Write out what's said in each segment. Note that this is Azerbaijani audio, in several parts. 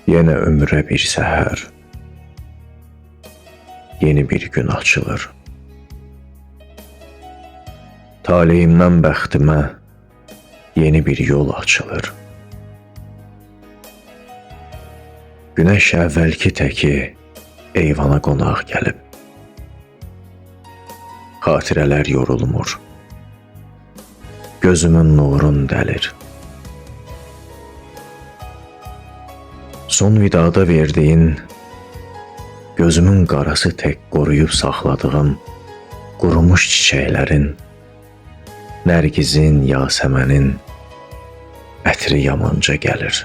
Yenə ömrə bir səhər, yeni bir gün açılır. Taleyimdən bəxtimə yeni bir yol açılır. Günəş əvvəlki təki eyvana qonaq gəlib. Xatirələr yorulmur, gözümün nurun dəlir. Son vidada verdiyin, gözümün qarası tək qoruyub saxladığım qurumuş çiçəklərin, nərgizin, yasəmənin ətri yamanca gəlir.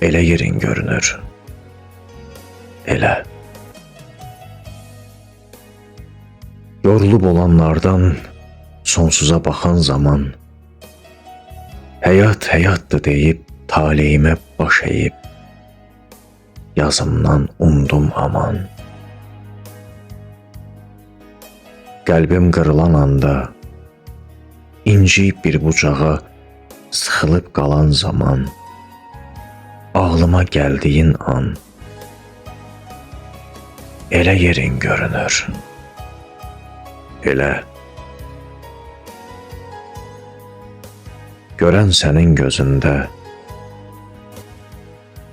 Elə yerin görünür, elə. Yorulub olanlardan sonsuza baxan zaman, həyat həyatdır deyib taleyimə baş əyib, yazımdan umdum aman. Qəlbim qırılan anda, inciyib bir bucağa sıxılıb qalan zaman, ağlıma gəldiyin an, elə yerin görünür, elə. Görən sənin gözündə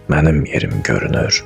mənim yerim görünür.